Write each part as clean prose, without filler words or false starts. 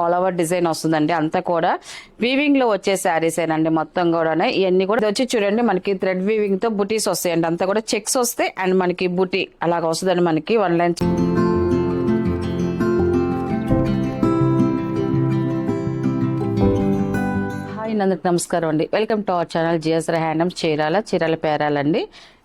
All over design వస్తుందండి. అంతా కూడా వీవింగ్ లో వచ్చే శారీస్ ఏనండి మొత్తం కూడా. ఇవన్నీ కూడా వచ్చి చూడండి మనకి థ్రెడ్ వీవింగ్ తో బుటీస్ వస్తాయండి. అంతా కూడా చెక్స్ వస్తాయి అండ్ మనకి బుటీ అలాగ వస్తుందండి. మనకి 1 లైన్. అందరికి నమస్కారం అండి. Welcome to our channel GSR handlooms Chirala పేరాలండి.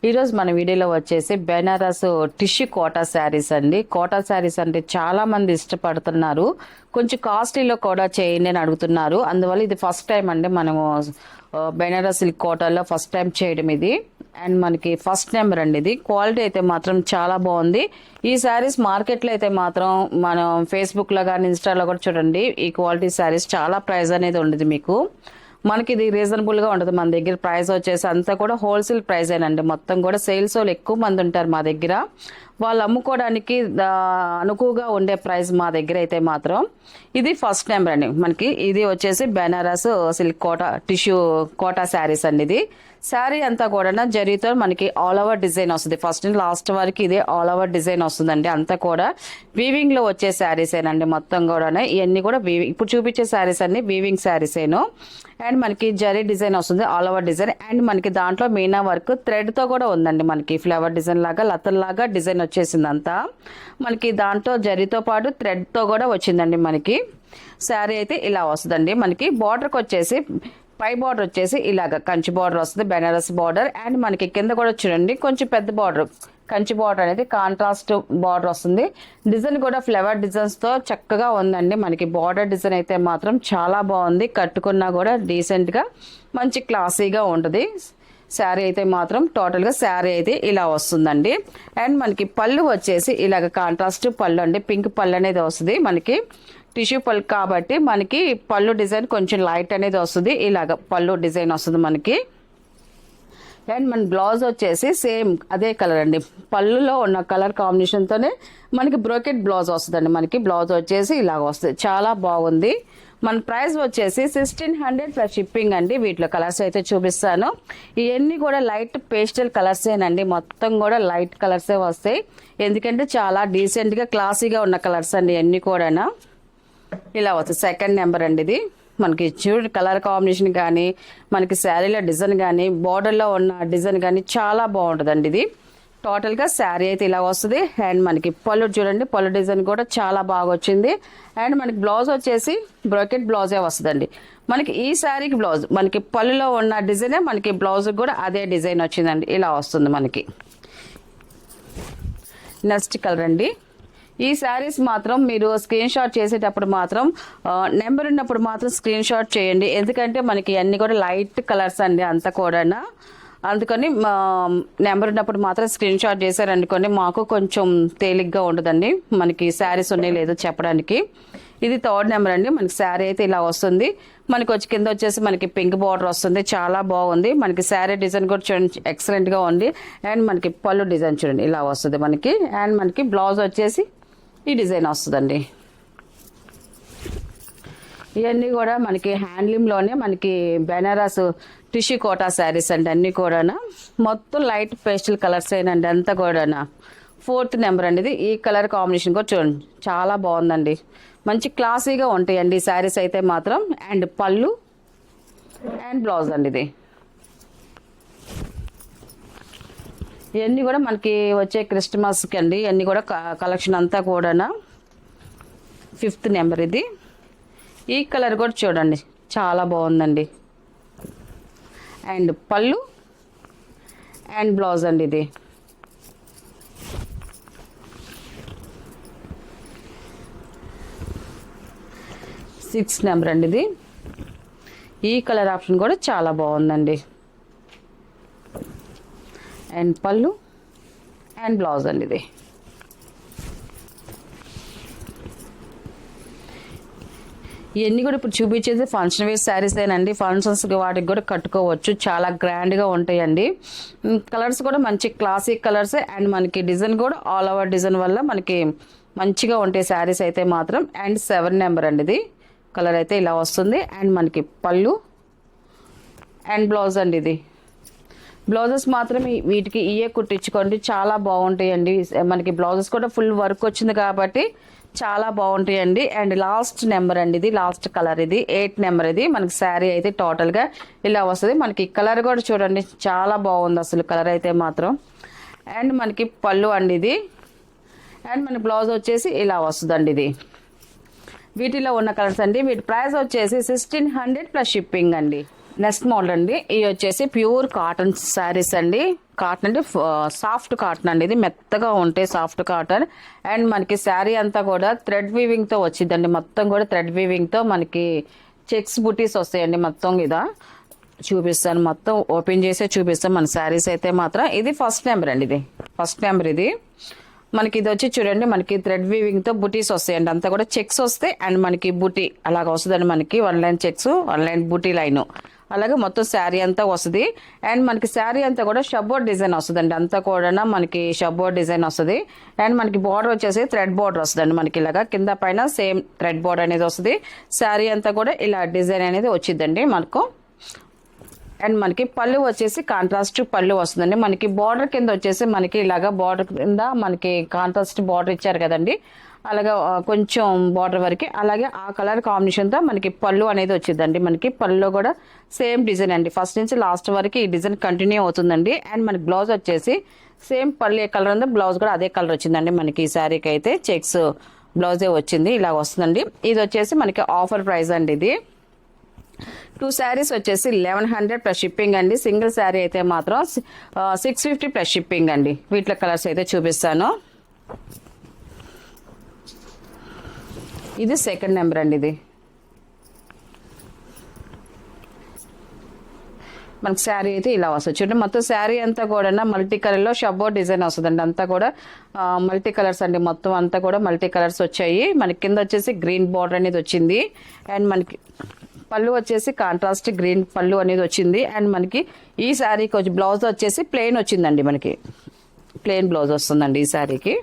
ఈ రోజు మన వీడియోలో వచ్చేసి బెనారస్ టిష్యూ కోటా శారీస్ అండి. కోటా శారీస్ అంటే చాలా మంది ఇష్టపడుతున్నారు. కొంచెం కాస్ట్లీలో కూడా చేయండి అని అడుగుతున్నారు. అందువల్ల ఇది ఫస్ట్ టైం అండి మనము బెనారస్ సిల్క్ కోటాలో ఫస్ట్ టైం చేయడం ఇది. అండ్ మనకి ఫస్ట్ నెంబర్ అండి ఇది. క్వాలిటీ అయితే మాత్రం చాలా బాగుంది. ఈ శారీస్ మార్కెట్లో అయితే మాత్రం మనం ఫేస్బుక్ లో కానీ ఇన్స్టాలో కూడా చూడండి ఈ క్వాలిటీ శారీస్ చాలా ప్రైస్ అనేది ఉండదు మీకు. మనకి ఇది రీజనబుల్ గా ఉంటుంది. మన దగ్గర ప్రైస్ వచ్చేసి అంతా కూడా హోల్సేల్ ప్రైస్ ఏనండి. మొత్తం కూడా సేల్స్ వాళ్ళు ఎక్కువ మంది ఉంటారు మా దగ్గర. వాళ్ళు అమ్ముకోవడానికి అనుకువగా ఉండే ప్రైస్ మా దగ్గర అయితే మాత్రం. ఇది ఫస్ట్ నెంబర్ అండి. మనకి ఇది వచ్చేసి బెనారస్ సిల్క్ కోటా టిష్యూ కోటా శారీస్ అండి. ఇది శారీ అంతా కూడా జరీతో మనకి ఆల్ ఓవర్ డిజైన్ వస్తుంది. ఫస్ట్ నుంచి లాస్ట్ వరకు ఇదే ఆల్ ఓవర్ డిజైన్ వస్తుందండి. అంతా కూడా వీవింగ్ లో వచ్చే శారీస్ ఏనండి మొత్తం కూడా. ఇవన్నీ కూడా వీవింగ్, ఇప్పుడు చూపించే శారీస్ అన్ని వీవింగ్ శారీస్ ఏను. అండ్ మనకి జరీ డిజైన్ వస్తుంది ఆల్ ఓవర్ డిజైన్. అండ్ మనకి దాంట్లో మీనా వర్క్ థ్రెడ్ తో కూడా ఉందండి. మనకి ఫ్లవర్ డిజైన్ లాగా లతల్లాగా డిజైన్ వచ్చేసింది అంతా. మనకి దాంట్లో జరీతో పాటు థ్రెడ్ తో కూడా వచ్చిందండి. మనకి శారీ అయితే ఇలా వస్తుందండి. మనకి బార్డర్కి వచ్చేసి పై బార్డర్ వచ్చేసి ఇలాగ కంచి బార్డర్ వస్తుంది, బెనారస్ బార్డర్. అండ్ మనకి కింద కూడా చూడండి కొంచెం పెద్ద బార్డర్, కంచి బార్డర్ అనేది కాంట్రాస్ట్ బార్డర్ వస్తుంది. డిజైన్ కూడా ఫ్లవర్ డిజైన్స్ తో చక్కగా ఉందండి. మనకి బార్డర్ డిజైన్ అయితే మాత్రం చాలా బాగుంది. కట్టుకున్నా కూడా డీసెంట్ గా మంచి క్లాసీగా ఉంటుంది. శారీ అయితే మాత్రం టోటల్ గా శారీ అయితే ఇలా వస్తుందండి. అండ్ మనకి పళ్ళు వచ్చేసి ఇలాగ కాంట్రాస్ట్ పళ్ళు అండి. పింక్ పళ్ళు అనేది వస్తుంది మనకి. టిష్యూ పళ్ళు కాబట్టి మనకి పళ్ళు డిజైన్ కొంచెం లైట్ అనేది వస్తుంది. ఇలాగ పళ్ళు డిజైన్ వస్తుంది మనకి. అండ్ మన బ్లౌజ్ వచ్చేసి సేమ్ అదే కలర్ అండి. పళ్ళులో ఉన్న కలర్ కాంబినేషన్ తోనే మనకి బ్రోకెట్ బ్లౌజ్ వస్తుందండి. మనకి బ్లౌజ్ వచ్చేసి ఇలాగ వస్తుంది. చాలా బాగుంది. మన ప్రైస్ వచ్చేసి 1600 ప్లస్ షిప్పింగ్ అండి. వీటిలో కలర్స్ అయితే చూపిస్తాను. ఇవన్నీ కూడా లైట్ పేస్టల్ కలర్సేనండి. మొత్తం కూడా లైట్ కలర్సే వస్తాయి. ఎందుకంటే చాలా డీసెంట్ గా క్లాసీగా ఉన్న కలర్స్ అండి ఇవన్నీ కూడా. ఇలా వస్తుంది. సెకండ్ నెంబర్ అండి ఇది. మనకి చూడు కలర్ కాంబినేషన్ కానీ మనకి శారీలో డిజైన్ కానీ బార్డర్లో ఉన్న డిజైన్ కానీ చాలా బాగుంటుందండి ఇది. టోటల్గా శారీ అయితే ఇలా వస్తుంది. అండ్ మనకి పళ్ళు చూడండి, పళ్ళు డిజైన్ కూడా చాలా బాగా వచ్చింది. అండ్ మనకి బ్లౌజ్ వచ్చేసి బ్రోకెట్ బ్లౌజే వస్తుందండి. మనకి ఈ శారీకి బ్లౌజ్ మనకి పళ్ళులో ఉన్న డిజైనే మనకి బ్లౌజ్ కూడా అదే డిజైన్ వచ్చిందండి. ఇలా వస్తుంది మనకి. నెక్స్ట్ కలర్ అండి. ఈ శారీస్ మాత్రం మీరు స్క్రీన్ షాట్ చేసేటప్పుడు మాత్రం నెంబర్ ఉన్నప్పుడు మాత్రం స్క్రీన్ షాట్ చేయండి. ఎందుకంటే మనకి అన్ని కూడా లైట్ కలర్స్ అండి అంతా కూడా. అందుకని నెంబర్ ఉన్నప్పుడు మాత్రం స్క్రీన్ షాట్ చేశారనుకోండి మాకు కొంచెం తేలిగ్గా ఉండదండి మనకి శారీస్ ఉన్నాయి లేదో చెప్పడానికి. ఇది థర్డ్ నెంబర్ అండి. మనకి శారీ అయితే ఇలా వస్తుంది. మనకి వచ్చి కింద వచ్చేసి మనకి పింక్ బార్డర్ వస్తుంది. చాలా బాగుంది. మనకి శారీ డిజైన్ కూడా చూడండి ఎక్సలెంట్ గా ఉంది. అండ్ మనకి పళ్ళు డిజైన్ చూడండి ఇలా వస్తుంది మనకి. అండ్ మనకి బ్లౌజ్ వచ్చేసి ఈ డిజైన్ వస్తుందండి. ఇవన్నీ కూడా మనకి హ్యాండ్లూమ్లోనే మనకి బెనారస్ టిష్యూ కోటా శారీస్ అండి. అన్నీ కూడా మొత్తం లైట్ పేస్టల్ కలర్స్ ఏనండి అంతా కూడా. ఫోర్త్ నెంబర్ అండి ఇది. ఈ కలర్ కాంబినేషన్ కూడా చూడండి చాలా బాగుందండి. మంచి క్లాసీగా ఉంటాయండి ఈ శారీస్ అయితే మాత్రం. అండ్ పళ్ళు అండ్ బ్లౌజ్ అండి ఇది. ఇవన్నీ కూడా మనకి వచ్చే క్రిస్మస్కి అండి. ఇవన్నీ కూడా కలెక్షన్ అంతా కూడా. ఫిఫ్త్ నెంబర్ ఇది. ఈ కలర్ కూడా చూడండి చాలా బాగుందండి. అండ్ పళ్ళు అండ్ బ్లౌజ్ అండి ఇది. సిక్స్త్ నెంబర్ అండి ఇది. ఈ కలర్ ఆప్షన్ కూడా చాలా బాగుందండి. అండ్ పళ్ళు అండ్ బ్లౌజ్ అండి ఇది. ఇవన్నీ కూడా ఇప్పుడు చూపించేది ఫంక్షన్ వేర్ శారీస్ ఏనండి. ఫంక్షన్స్ వాటికి కూడా కట్టుకోవచ్చు. చాలా గ్రాండ్గా ఉంటాయండి. కలర్స్ కూడా మంచి క్లాసిక్ కలర్స్. అండ్ మనకి డిజైన్ కూడా ఆల్ ఓవర్ డిజైన్ వల్ల మనకి మంచిగా ఉంటాయి శారీస్ అయితే మాత్రం. అండ్ 7 నెంబర్ అండి ఇది. కలర్ అయితే ఇలా వస్తుంది. అండ్ మనకి పళ్ళు అండ్ బ్లౌజ్ అండి ఇది. బ్లౌజెస్ మాత్రం వీటికి ఇయే కుట్టించుకోండి చాలా బాగుంటాయండి. మనకి బ్లౌజెస్ కూడా ఫుల్ వర్క్ వచ్చింది కాబట్టి చాలా బాగుంటాయండి. అండ్ లాస్ట్ నెంబర్ అండి ఇది, లాస్ట్ కలర్ ఇది 8 నెంబర్ ఇది. మనకి శారీ అయితే టోటల్గా ఇలా వస్తుంది. మనకి కలర్ కూడా చూడండి చాలా బాగుంది అసలు కలర్ అయితే మాత్రం. అండ్ మనకి పళ్ళు అండి ఇది. అండ్ మన బ్లౌజ్ వచ్చేసి ఇలా వస్తుందండి ఇది. వీటిలో ఉన్న కలర్స్ అండి. వీటి ప్రైస్ వచ్చేసి 1600 ప్లస్ షిప్పింగ్ అండి. నెక్స్ట్ మోడల్ అండి, ఇది వచ్చేసి ప్యూర్ కాటన్ శారీస్ అండి. కాటన్ అంటే సాఫ్ట్ కాటన్ అండి, ఇది మెత్తగా ఉంటాయి సాఫ్ట్ కాటన్. అండ్ మనకి శారీ అంతా కూడా థ్రెడ్ వీవింగ్తో వచ్చిందండి. మొత్తం కూడా థ్రెడ్ వీవింగ్తో మనకి చెక్స్ బుటీస్ వస్తాయండి. మొత్తం ఇదా చూపిస్తాను, మొత్తం ఓపెన్ చేసే చూపిస్తాను మన శారీస్ అయితే మాత్రం. ఇది ఫస్ట్ నెంబర్ అండి, ఇది ఫస్ట్ నెంబర్ ఇది. మనకి ఇది వచ్చి చూడండి, మనకి థ్రెడ్ వీవింగ్తో బుటీస్ వస్తాయండి. అంతా కూడా చెక్స్ వస్తాయి. అండ్ మనకి బుటీ అలాగ వస్తుందండి. మనకి 1 లైన్ చెక్స్, 1 లైన్ బుటీ లైన్, అలాగే మొత్తం శారీ అంతా వస్తుంది. అండ్ మనకి శారీ అంతా కూడా షబ్బోర్డ్ డిజైన్ వస్తుందండి. అంతా కూడా మనకి షబ్బోర్డ్ డిజైన్ వస్తుంది. అండ్ మనకి బార్డర్ వచ్చేసి థ్రెడ్ బార్డర్ వస్తుందండి. మనకి ఇలాగా కింద పైన సేమ్ థ్రెడ్ బార్డర్ అనేది వస్తుంది. శారీ అంతా కూడా ఇలా డిజైన్ అనేది వచ్చిందండి మనకు. అండ్ మనకి పళ్ళు వచ్చేసి కాంట్రాస్ట్ పళ్ళు వస్తుందండి. మనకి బార్డర్ కింద వచ్చేసి మనకి ఇలాగా బార్డర్ కింద మనకి కాంట్రాస్ట్ బార్డర్ ఇచ్చారు కదండి, అలాగా కొంచెం బార్డర్ వరకు అలాగే ఆ కలర్ కాంబినేషన్తో మనకి పళ్ళు అనేది వచ్చిందండి. మనకి పళ్ళులో కూడా సేమ్ డిజైన్ అండి, ఫస్ట్ నుంచి లాస్ట్ వరకు ఈ డిజైన్ కంటిన్యూ అవుతుందండి. అండ్ మనకి బ్లౌజ్ వచ్చేసి సేమ్ పళ్ళు ఏ కలర్ ఉందో బ్లౌజ్ కూడా అదే కలర్ వచ్చిందండి. మనకి ఈ శారీకి అయితే చెక్స్ బ్లౌజే వచ్చింది, ఇలా వస్తుందండి. ఇది వచ్చేసి మనకి ఆఫర్ ప్రైస్ అండి. ఇది 2 శారీస్ వచ్చేసి 1100 ప్లస్ షిప్పింగ్ అండి. సింగిల్ శారీ అయితే మాత్రం 650 ప్లస్ షిప్పింగ్ అండి. వీటిలో కలర్స్ అయితే చూపిస్తాను. ఇది సెకండ్ నెంబర్ అండి. ఇది మనకి శారీ అయితే ఇలా వస్తుంది చూడండి. మొత్తం శారీ అంతా కూడా మల్టీ కలర్లో షబ్బో డిజైన్ వస్తుందండి. అంతా కూడా మల్టీ కలర్స్ అండి. మొత్తం అంతా కూడా మల్టీ కలర్స్ వచ్చాయి. మనకి కింద వచ్చేసి గ్రీన్ బార్డర్ అనేది వచ్చింది. అండ్ మనకి పళ్ళు వచ్చేసి కాంట్రాస్ట్ గ్రీన్ పళ్ళు అనేది వచ్చింది. అండ్ మనకి ఈ శారీకి వచ్చి బ్లౌజ్ వచ్చేసి ప్లెయిన్ వచ్చిందండి. మనకి ప్లెయిన్ బ్లౌజ్ వస్తుందండి ఈ శారీకి.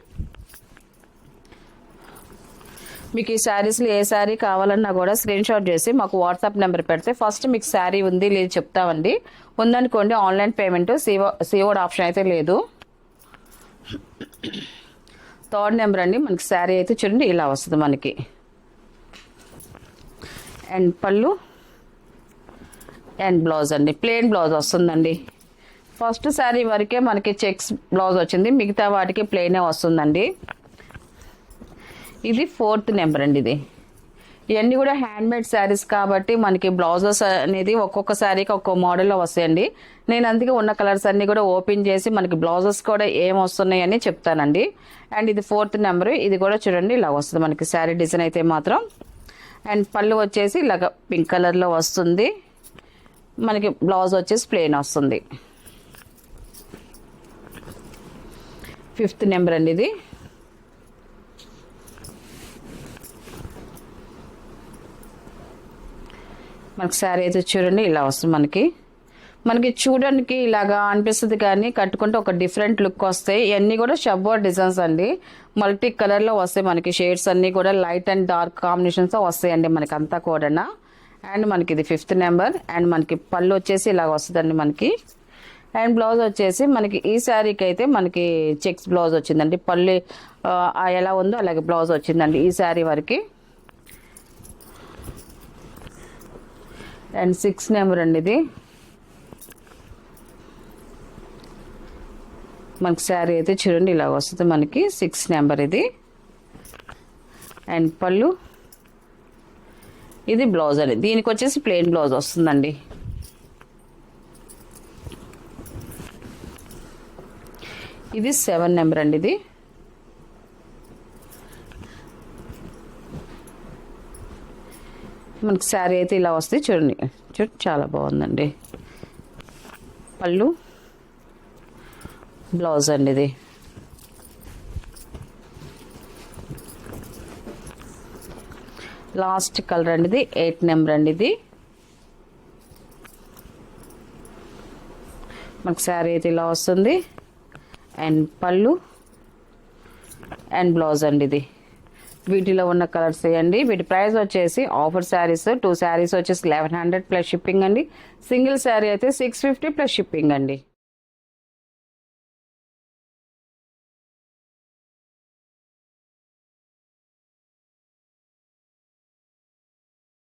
మీకు ఈ శారీస్లో ఏ శారీ కావాలన్నా కూడా స్క్రీన్ షాట్ చేసి మాకు వాట్సాప్ నెంబర్ పెడితే ఫస్ట్ మీకు శారీ ఉంది లేదు చెప్తామండి. ఉందనుకోండి ఆన్లైన్ పేమెంట్, సిఓడి ఆప్షన్ అయితే లేదు. థర్డ్ నెంబర్ అండి. మనకి శారీ అయితే చూడండి ఇలా వస్తుంది మనకి. అండ్ పళ్ళు అండ్ బ్లౌజ్ అండి, ప్లెయిన్ బ్లౌజ్ వస్తుందండి. ఫస్ట్ శారీ వరకే మనకి చెక్స్ బ్లౌజ్ వచ్చింది, మిగతా వాటికి ప్లెయినే వస్తుందండి. ఇది 4th నెంబర్ అండి. ఇది ఇవన్నీ కూడా హ్యాండ్మేడ్ శారీస్ కాబట్టి మనకి బ్లౌజెస్ అనేది ఒక్కొక్క శారీకి ఒక్కొక్క మోడల్లో వస్తాయండి. నేను అందుకే ఉన్న కలర్స్ అన్నీ కూడా ఓపెన్ చేసి మనకి బ్లౌజెస్ కూడా ఏం వస్తున్నాయి అని చెప్తానండి. అండ్ ఇది 4th నెంబర్. ఇది కూడా చూడండి ఇలా వస్తుంది మనకి శారీ డిజైన్ అయితే మాత్రం. అండ్ పళ్ళు వచ్చేసి ఇలాగ పింక్ కలర్లో వస్తుంది. మనకి బ్లౌజ్ వచ్చేసి ప్లెయిన్ వస్తుంది. 5th నెంబర్ అండి. ఇది మనకి శారీ అయితే చూడండి ఇలా వస్తుంది మనకి చూడడానికి ఇలాగా అనిపిస్తుంది కానీ కట్టుకుంటే ఒక డిఫరెంట్ లుక్ వస్తాయి. ఇవన్నీ కూడా షబ్బో డిజైన్స్ అండి. మల్టీ కలర్లో వస్తాయి మనకి. షేడ్స్ అన్నీ కూడా లైట్ అండ్ డార్క్ కాంబినేషన్స్తో వస్తాయండి మనకి అంతా కూడా. అండ్ మనకి ఇది 5th నెంబర్. అండ్ మనకి పళ్ళు వచ్చేసి ఇలాగ వస్తుందండి మనకి. అండ్ బ్లౌజ్ వచ్చేసి మనకి ఈ శారీకి అయితే మనకి చెక్స్ బ్లౌజ్ వచ్చిందండి. పళ్ళు ఎలా ఉందో అలాగే బ్లౌజ్ వచ్చిందండి ఈ శారీ వరకు. అండ్ 6th నెంబర్ అండి. ఇది మనకి శారీ అయితే చూడండి ఇలా వస్తుంది మనకి. 6th నెంబర్ ఇది. అండ్ పళ్ళు, ఇది బ్లౌజ్ అండి. దీనికి వచ్చేసి ప్లెయిన్ బ్లౌజ్ వస్తుందండి. ఇది 7 నెంబర్ అండి. ఇది మనకి శారీ అయితే ఇలా వస్తుంది చూడండి. చాలా బాగుందండి. పళ్ళు, బ్లౌజ్ అండి. ఇది లాస్ట్ కలర్ అండి. ఇది 8 నెంబర్ అండి. ఇది మనకి శారీ అయితే ఇలా వస్తుంది. అండ్ పళ్ళు అండ్ బ్లౌజ్ అండి. ఇది వీటిలో ఉన్న కలర్స్ అండి. వీటి ప్రైస్ వచ్చేసి ఆఫర్ శారీస్ 2 శారీస్ వచ్చేసి 1100 ప్లస్ షిప్పింగ్ అండి. సింగిల్ శారీ అయితే 650 ప్లస్ షిప్పింగ్ అండి.